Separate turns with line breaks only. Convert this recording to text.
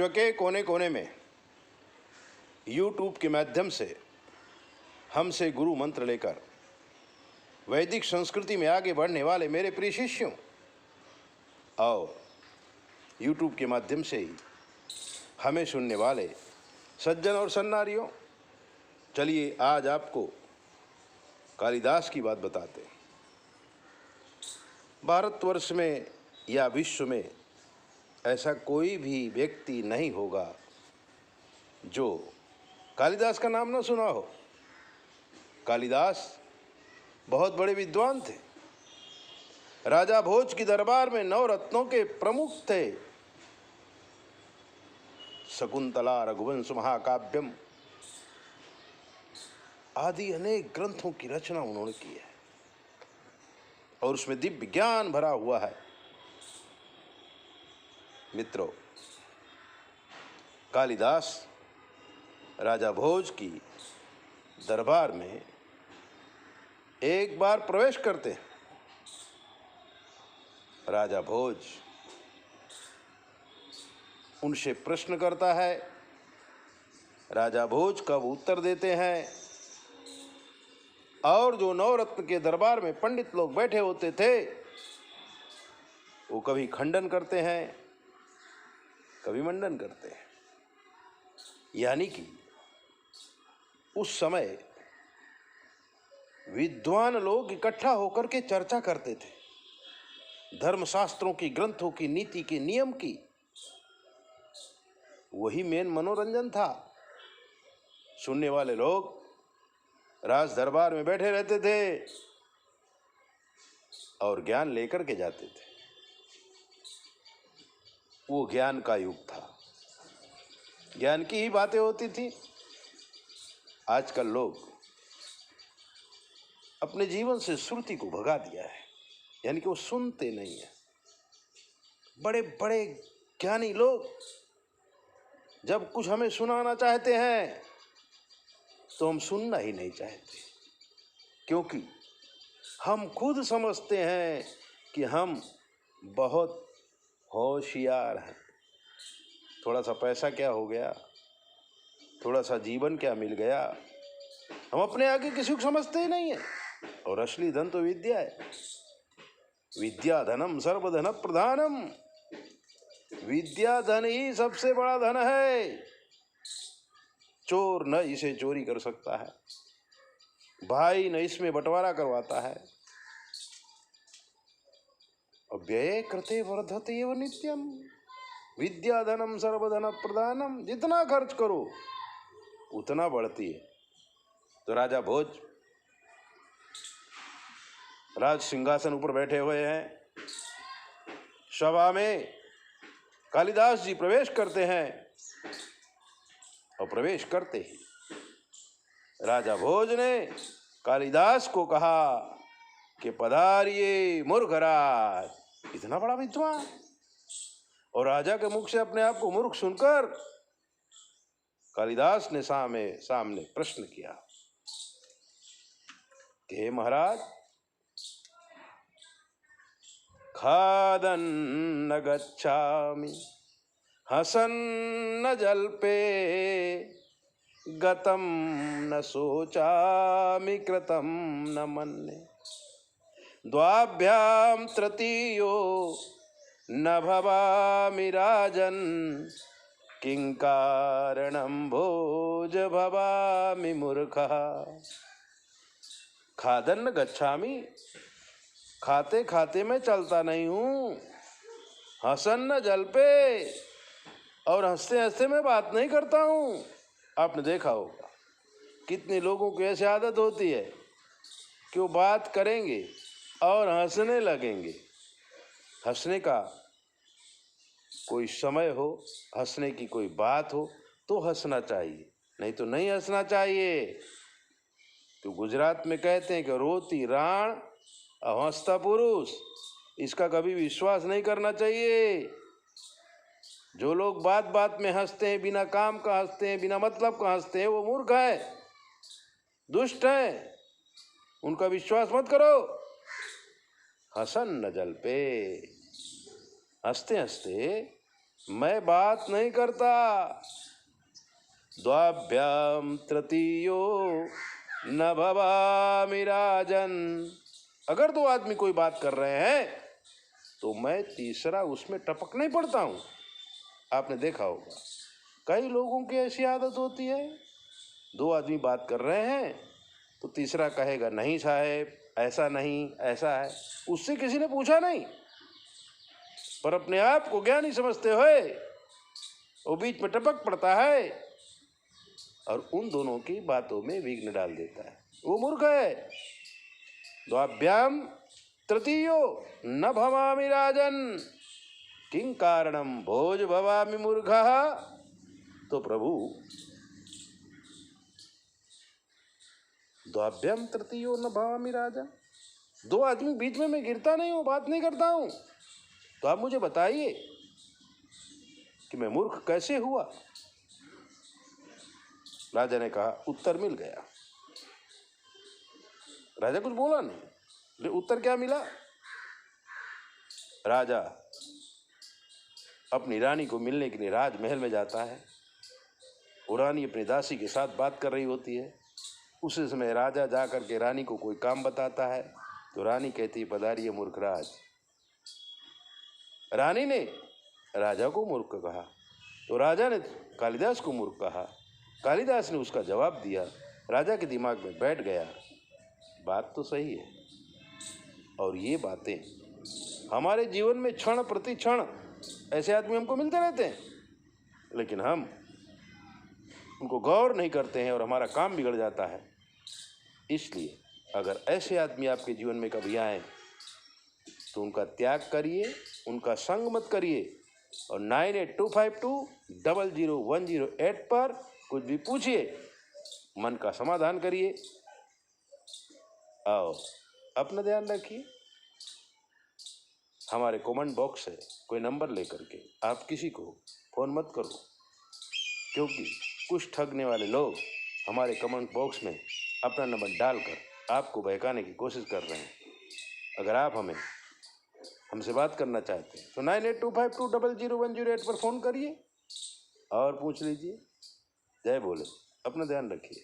विश्व के कोने कोने में YouTube के माध्यम से हमसे गुरु मंत्र लेकर वैदिक संस्कृति में आगे बढ़ने वाले मेरे प्रिय शिष्यों और YouTube के माध्यम से ही हमें सुनने वाले सज्जन और सन्नारियों, चलिए आज आपको कालिदास की बात बताते हैं। भारतवर्ष में या विश्व में ऐसा कोई भी व्यक्ति नहीं होगा जो कालिदास का नाम न सुना हो। कालिदास बहुत बड़े विद्वान थे। राजा भोज की दरबार में 9 रत्नों के प्रमुख थे। शकुंतला, रघुवंश महाकाव्यम आदि अनेक ग्रंथों की रचना उन्होंने की है और उसमें दिव्य ज्ञान भरा हुआ है। मित्रों, कालिदास राजा भोज की दरबार में एक बार प्रवेश करते हैं। राजा भोज उनसे प्रश्न करता है। राजा भोज कब उत्तर देते हैं और जो 9 रत्न के दरबार में पंडित लोग बैठे होते थे वो कभी खंडन करते हैं, कभी मंडन करते हैं। यानी कि उस समय विद्वान लोग इकट्ठा होकर के चर्चा करते थे धर्मशास्त्रों की, ग्रंथों की, नीति के, नियम की। वही मेन मनोरंजन था। सुनने वाले लोग राज दरबार में बैठे रहते थे और ज्ञान लेकर के जाते थे। वो ज्ञान का युग था, ज्ञान की ही बातें होती थी। आजकल लोग अपने जीवन से श्रुति को भगा दिया है, यानी कि वो सुनते नहीं है। बड़े बड़े ज्ञानी लोग जब कुछ हमें सुनाना चाहते हैं तो हम सुनना ही नहीं चाहते, क्योंकि हम खुद समझते हैं कि हम बहुत होशियार हैं। थोड़ा सा पैसा क्या हो गया, थोड़ा सा जीवन क्या मिल गया, हम अपने आगे किसी को समझते ही नहीं है। और असली धन तो विद्या है। विद्या धनम सर्वधन प्रधानम। विद्या धन ही सबसे बड़ा धन है। चोर न इसे चोरी कर सकता है, भाई न इसमें बंटवारा करवाता है। अव्यये कृते वर्धते एव नित्यम। विद्या धनम सर्वधन प्रधानम। जितना खर्च करो उतना बढ़ती है। तो राजा भोज राज सिंहासन ऊपर बैठे हुए हैं। सभा में कालिदास जी प्रवेश करते हैं और प्रवेश करते ही राजा भोज ने कालिदास को कहा कि पधारिए मूर्खराज। इतना बड़ा विद्वान और राजा के मुख से अपने आप को मूर्ख सुनकर कालिदास ने सामने प्रश्न किया कि हे महाराज, खादन न गच्छामि, हसन न जल्पे, गतम न शोचामि, कृतम न मन्ये, द्वाभ्याम तृतीयो न भवामि राजन, किं कारणं भोज भवामि मूर्खः। खादन न गच्छामि, खाते खाते मैं चलता नहीं हूँ। हसन न जल्पे, और हंसते हंसते मैं बात नहीं करता हूँ। आपने देखा होगा कितने लोगों की ऐसी आदत होती है कि वो बात करेंगे और हंसने लगेंगे। हंसने का कोई समय हो, हंसने की कोई बात हो तो हंसना चाहिए, नहीं तो नहीं हंसना चाहिए। तो गुजरात में कहते हैं कि रोती राण और हंसता पुरुष। इसका कभी विश्वास नहीं करना चाहिए। जो लोग बात बात में हंसते हैं, बिना काम का हंसते हैं, बिना मतलब का हंसते हैं, वो मूर्ख है, दुष्ट है। उनका विश्वास मत करो। हसन न जल्पे, हंसते हंसते मैं बात नहीं करता। द्वाभ्याम तृतीयो न भवामि राजन। अगर दो आदमी कोई बात कर रहे हैं तो मैं तीसरा उसमें टपक नहीं पड़ता हूं। आपने देखा होगा कई लोगों की ऐसी आदत होती है, दो आदमी बात कर रहे हैं तो तीसरा कहेगा नहीं साहब ऐसा नहीं ऐसा है। उससे किसी ने पूछा नहीं, पर अपने आप को ज्ञानी समझते हुए वो बीच में टपक पड़ता है और उन दोनों की बातों में विघ्न डाल देता है। वो मूर्ख है। द्वाभ्याम तृतीयो न भवामि राजन किं कारणम भोज भवामि मूर्खः। तो प्रभु द्वाभ्याम तृतीयो न भवामि राजन, दो आदमी बीच में मैं गिरता नहीं हूं, बात नहीं करता हूं। तो आप मुझे बताइए कि मैं मूर्ख कैसे हुआ। राजा ने कहा उत्तर मिल गया। राजा कुछ बोला नहीं, लेकिन उत्तर क्या मिला। राजा अपनी रानी को मिलने के लिए राजमहल में जाता है। वो रानी अपनी दासी के साथ बात कर रही होती है। उसी समय राजा जाकर के रानी को कोई काम बताता है तो रानी कहती पधारिए मूर्खराज। रानी ने राजा को मूर्ख कहा तो राजा ने कालिदास को मूर्ख कहा। कालिदास ने उसका जवाब दिया। राजा के दिमाग में बैठ गया बात तो सही है। और ये बातें हमारे जीवन में क्षण प्रति क्षण ऐसे आदमी हमको मिलते रहते हैं, लेकिन हम उनको गौर नहीं करते हैं और हमारा काम बिगड़ जाता है। इसलिए अगर ऐसे आदमी आपके जीवन में कभी आए तो उनका त्याग करिए, उनका संग मत करिए और 9825200108 पर कुछ भी पूछिए, मन का समाधान करिए। आओ अपना ध्यान रखिए। हमारे कमेंट बॉक्स से कोई नंबर लेकर के आप किसी को फ़ोन मत करो, क्योंकि कुछ ठगने वाले लोग हमारे कमेंट बॉक्स में अपना नंबर डालकर आपको बहकाने की कोशिश कर रहे हैं। अगर आप हमसे बात करना चाहते हैं तो 9825200108 पर फ़ोन करिए और पूछ लीजिए। जय बोले, अपना ध्यान रखिए।